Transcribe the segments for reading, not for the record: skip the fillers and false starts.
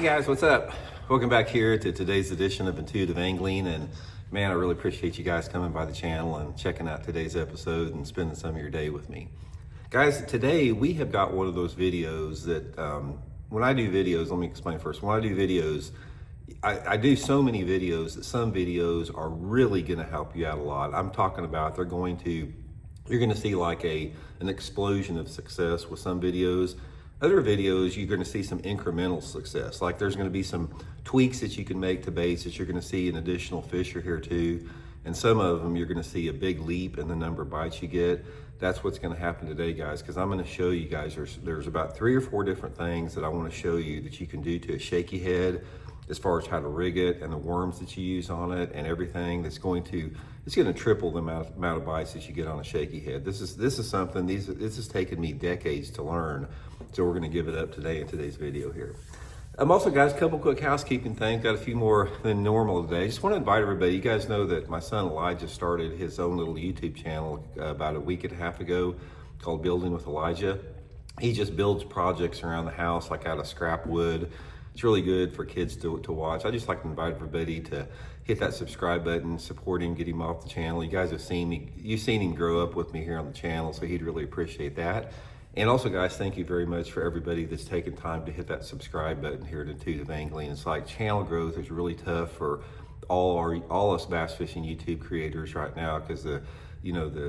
guys, what's up? Welcome back here to today's edition of Intuitive Angling, and man, I really appreciate you guys coming by the channel and checking out today's episode and spending some of your day with me. Guys, today we have got one of those videos that when I do videos, let me explain first. When I do videos, I do so many videos that some videos are really going to help you out a lot. I'm talking about you're going to see like an explosion of success with some videos. Other videos, you're going to see some incremental success. Like there's going to be some tweaks that you can make to baits that you're going to see an additional fisher here too. And some of them, you're going to see a big leap in the number of bites you get. That's what's going to happen today, guys, because I'm going to show you guys, there's about 3 or 4 different things that I want to show you that you can do to a shaky head, as far as how to rig it and the worms that you use on it and everything. It's going to triple the amount of bites that you get on a shaky head. This is something, this has taken me decades to learn. So we're gonna give it up today in today's video here. Also, guys, a couple quick housekeeping things. Got a few more than normal today. Just want to invite everybody. You guys know that my son Elijah started his own little YouTube channel about a week and a half ago called Building with Elijah. He just builds projects around the house, like out of scrap wood. It's really good for kids to watch. I just like to invite everybody to hit that subscribe button, support him, get him off the channel. You guys have seen me, you've seen him grow up with me here on the channel, so he'd really appreciate that. And also, guys, thank you very much for everybody that's taken time to hit that subscribe button here at Intuitive Angling. It's like channel growth is really tough for all us bass fishing YouTube creators right now because the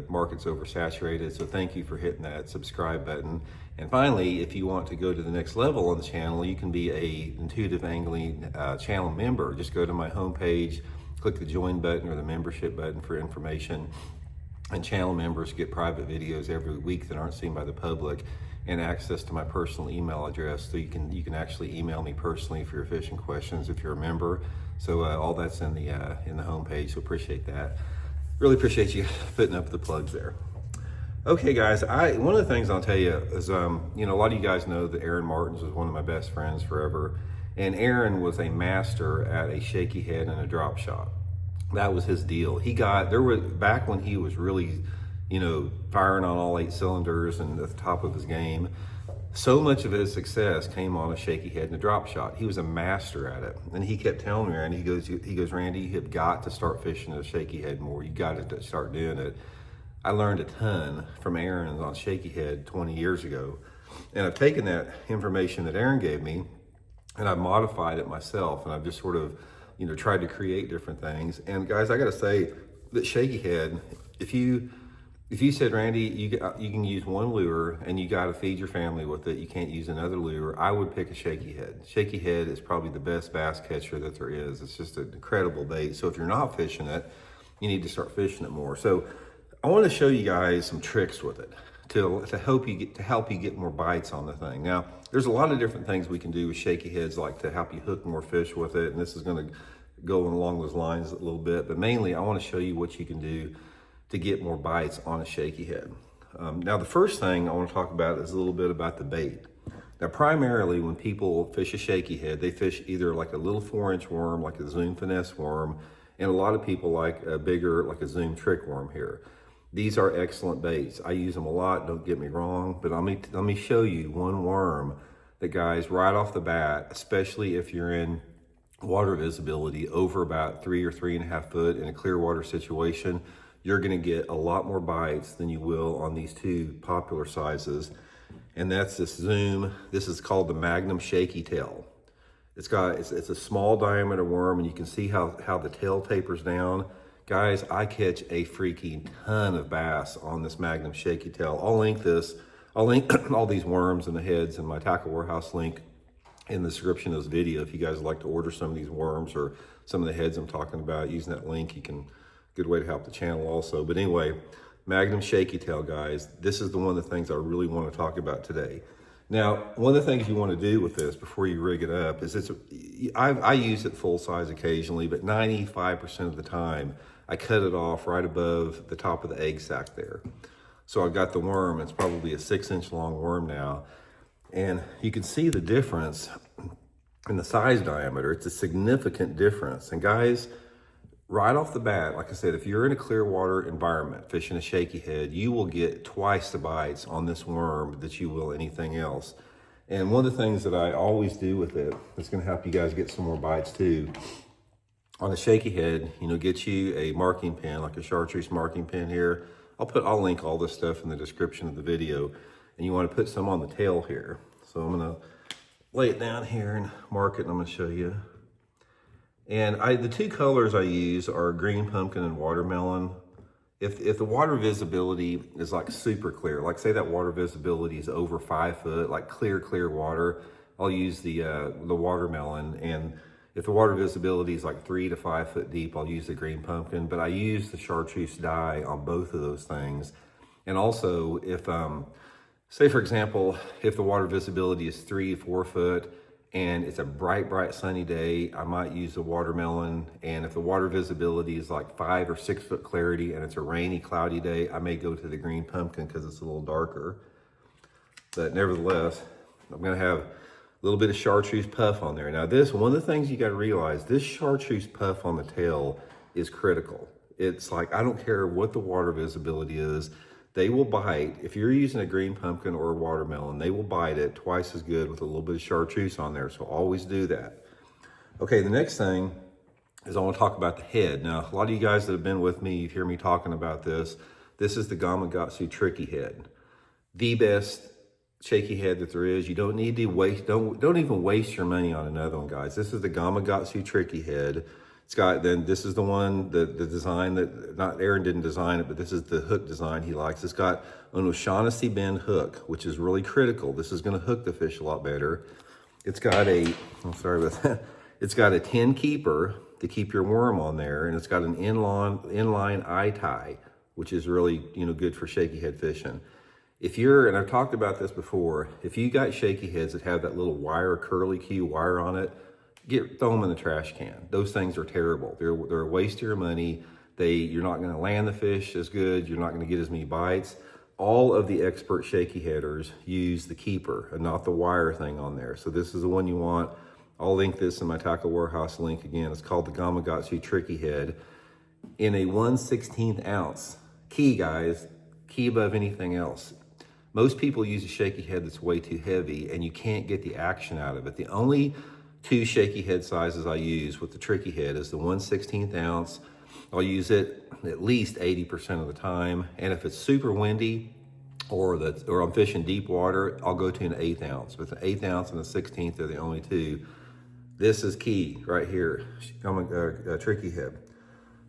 market's oversaturated. So thank you for hitting that subscribe button. And finally, if you want to go to the next level on the channel, you can be a Intuitive Angling channel member. Just go to my homepage, click the join button or the membership button for information. And channel members get private videos every week that aren't seen by the public, and access to my personal email address, so you can actually email me personally for your fishing questions if you're a member. So all that's in the homepage. So appreciate that. Really appreciate you putting up the plugs there. Okay, guys, one of the things I'll tell you is, a lot of you guys know that Aaron Martins was one of my best friends forever, and Aaron was a master at a shaky head and a drop shot. That was his deal. Back when he was really, firing on all 8 cylinders and at the top of his game, so much of his success came on a shaky head and a drop shot. He was a master at it. And he kept telling me, Randy, he goes, Randy, you have got to start fishing a shaky head more. You got to start doing it. I learned a ton from Aaron on shaky head 20 years ago. And I've taken that information that Aaron gave me and I've modified it myself. And I've just sort of, tried to create different things. And guys, I got to say that shaky head, if you said, Randy, you can use one lure and you got to feed your family with it, you can't use another lure, I would pick a shaky head. Shaky head is probably the best bass catcher that there is. It's just an incredible bait. So if you're not fishing it, you need to start fishing it more. So I want to show you guys some tricks with it to help you get more bites on the thing. Now, there's a lot of different things we can do with shaky heads, like to help you hook more fish with it. And this is going to go along those lines a little bit, but mainly I want to show you what you can do to get more bites on a shaky head. Now, the first thing I want to talk about is a little bit about the bait. Now, primarily when people fish a shaky head, they fish either like a little 4-inch worm, like a Zoom finesse worm, and a lot of people like a bigger, like a Zoom trick worm here. These are excellent baits. I use them a lot, don't get me wrong, but let me show you one worm that, guys, right off the bat, especially if you're in water visibility over about 3 or 3.5 foot in a clear water situation, you're gonna get a lot more bites than you will on these 2 popular sizes. And that's this Zoom. This is called the Magnum Shaky Tail. It's a small diameter worm, and you can see how the tail tapers down. Guys, I catch a freaking ton of bass on this Magnum Shaky Tail. I'll link all these worms and the heads in my Tackle Warehouse link in the description of this video. If you guys would like to order some of these worms or some of the heads I'm talking about, using that link, good way to help the channel also. But anyway, Magnum Shaky Tail, guys, this is one of the things I really want to talk about today. Now, one of the things you want to do with this before you rig it up is I use it full size occasionally, but 95% of the time I cut it off right above the top of the egg sac there. So I've got the worm. It's probably a 6-inch long worm now. And you can see the difference in the size diameter. It's a significant difference. And guys, right off the bat, like I said, if you're in a clear water environment fishing a shaky head, you will get twice the bites on this worm that you will anything else. And one of the things that I always do with it that's going to help you guys get some more bites too, on a shaky head, you know, get you a marking pen, like a chartreuse marking pen here. I'll link all this stuff in the description of the video. And you want to put some on the tail here. So I'm going to lay it down here and mark it, and I'm going to show you. And the two colors I use are green pumpkin and watermelon. If the water visibility is like super clear, like say that water visibility is over 5 foot, like clear water, I'll use the watermelon. And if the water visibility is like 3 to 5 foot deep, I'll use the green pumpkin. But I use the chartreuse dye on both of those things. And also, if say for example, if the water visibility is 3 to 4 foot, and it's a bright sunny day, I might use the watermelon. And if the water visibility is like 5 or 6 foot clarity and it's a rainy, cloudy day, I may go to the green pumpkin because it's a little darker. But nevertheless, I'm gonna have a little bit of chartreuse puff on there. Now one of the things you gotta realize, this chartreuse puff on the tail is critical. It's like, I don't care what the water visibility is, they will bite. If you're using a green pumpkin or a watermelon, they will bite it twice as good with a little bit of chartreuse on there. So always do that. Okay, the next thing is I want to talk about the head. Now, a lot of you guys that have been with me, you hear me talking about this. This is the Gamakatsu tricky head. The best shaky head that there is. You don't need to waste, don't even waste your money on another one, guys. This is the Gamakatsu tricky head. It's got, then this is the one, the design that, not Aaron didn't design it, but this is the hook design he likes. It's got an O'Shaughnessy bend hook, which is really critical. This is gonna hook the fish a lot better. It's got it's got a 10 keeper to keep your worm on there, and it's got an inline eye tie, which is really, you know, good for shaky head fishing. If you're, and I've talked about this before, if you got shaky heads that have that little wire, curly Q wire on it, throw them in the trash can. Those things are terrible. They're a waste of your money. You're not gonna land the fish as good. You're not gonna get as many bites. All of the expert shaky headers use the keeper and not the wire thing on there. So this is the one you want. I'll link this in my Tackle Warehouse link again. It's called the Gamakatsu Tricky Head in a 1/16 ounce. Key, guys, key above anything else. Most people use a shaky head that's way too heavy and you can't get the action out of it. The only two shaky head sizes I use with the tricky head is the 1/16 ounce. I'll use it at least 80% of the time. And if it's super windy or I'm fishing deep water, I'll go to an 1/8 ounce. But the 1/8 ounce and the 16th are the only two. This is key right here, tricky head.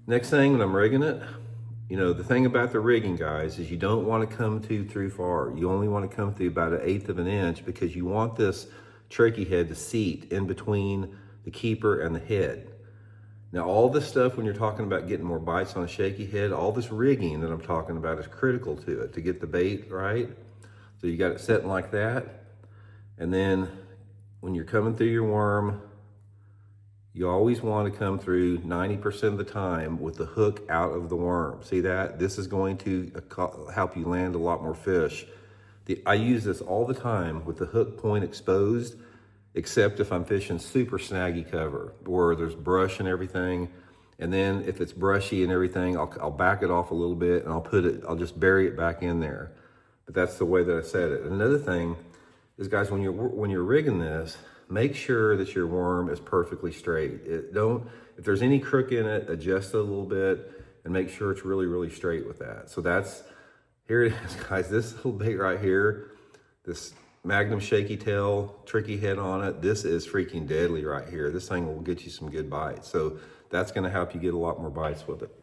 Next thing, when I'm rigging it, you know, the thing about the rigging, guys, is you don't want to come through far. You only want to come through about 1/8 of an inch because you want this tricky head to seat in between the keeper and the head. Now, all this stuff, when you're talking about getting more bites on a shaky head, all this rigging that I'm talking about is critical to it, to get the bait right. So you got it setting like that. And then when you're coming through your worm, you always want to come through 90% of the time with the hook out of the worm. See that? This is going to help you land a lot more fish. I use this all the time with the hook point exposed, except if I'm fishing super snaggy cover where there's brush and everything. And then if it's brushy and everything, I'll back it off a little bit and I'll just bury it back in there. But that's the way that I set it. And another thing is, guys, when you're rigging this, make sure that your worm is perfectly straight. If there's any crook in it, adjust it a little bit and make sure it's really straight with that. So here it is, guys. This little bait right here, this Magnum shaky tail, tricky head on it, this is freaking deadly right here. This thing will get you some good bites. So that's gonna help you get a lot more bites with it.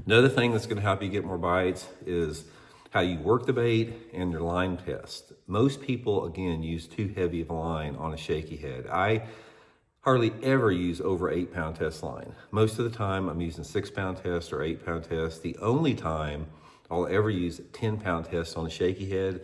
Another thing that's gonna help you get more bites is how you work the bait and your line test. Most people, again, use too heavy of a line on a shaky head. I hardly ever use over 8-pound test line. Most of the time I'm using 6-pound test or 8-pound test. The only time I'll ever use 10-pound test on a shaky head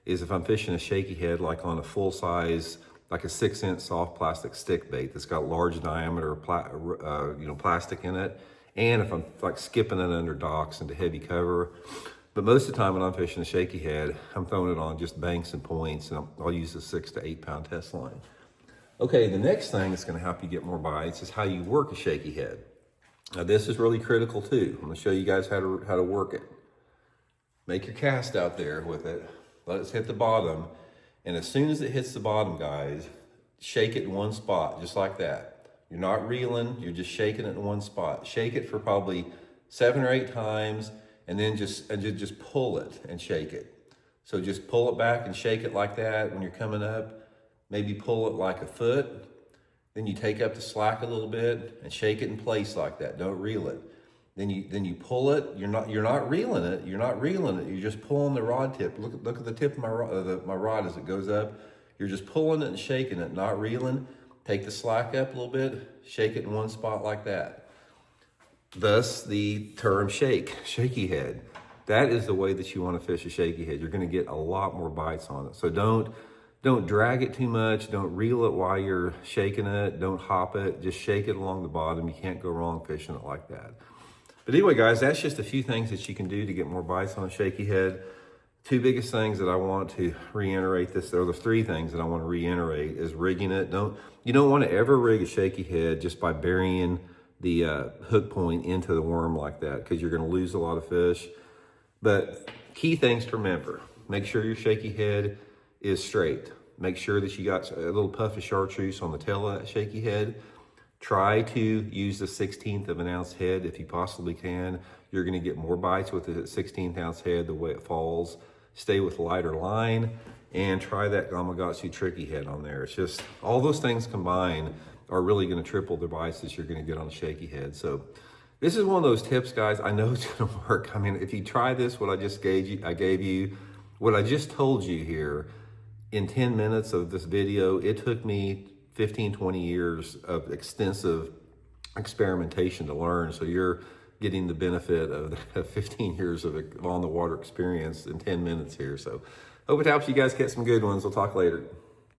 is if I'm fishing a shaky head like on a full size, like a 6-inch soft plastic stick bait that's got large diameter plastic in it, and if I'm like skipping it under docks into heavy cover. But most of the time when I'm fishing a shaky head, I'm throwing it on just banks and points, and I'll use a 6 to 8-pound test line. Okay, the next thing that's gonna help you get more bites is how you work a shaky head. Now this is really critical too. I'm gonna show you guys how to work it. Make your cast out there with it. Let it hit the bottom. And as soon as it hits the bottom, guys, shake it in one spot, just like that. You're not reeling, you're just shaking it in one spot. Shake it for probably 7 or 8 times, and then just pull it and shake it. So just pull it back and shake it like that when you're coming up. Maybe pull it like a foot. Then you take up the slack a little bit and shake it in place like that. Don't reel it. Then you pull it. You're not reeling it. You're not reeling it. You're just pulling the rod tip. Look at the tip of my rod as it goes up. You're just pulling it and shaking it, not reeling. Take the slack up a little bit. Shake it in one spot like that. Thus the term shaky head. That is the way that you want to fish a shaky head. You're going to get a lot more bites on it. So don't drag it too much. Don't reel it while you're shaking it. Don't hop it. Just shake it along the bottom. You can't go wrong fishing it like that. But anyway, guys, that's just a few things that you can do to get more bites on a shaky head. 2 biggest things that I want to reiterate this, or the 3 things that I want to reiterate, is rigging it. You don't want to ever rig a shaky head just by burying the hook point into the worm like that, because you're going to lose a lot of fish. But key things to remember: make sure your shaky head is straight. Make sure that you got a little puff of chartreuse on the tail of that shaky head. Try to use the 1/16 of an ounce head if you possibly can. You're going to get more bites with the 1/16 ounce head the way it falls. Stay with lighter line, and try that Gamakatsu tricky head on there. It's just all those things combined are really going to triple the bites that you're going to get on a shaky head. So this is one of those tips, guys. I know it's going to work. I mean, if you try this, what I gave you, what I just told you here in 10 minutes of this video, it took me 15, 20 years of extensive experimentation to learn. So you're getting the benefit of 15 years of on the water experience in 10 minutes here. So hope it helps you guys get some good ones. We'll talk later.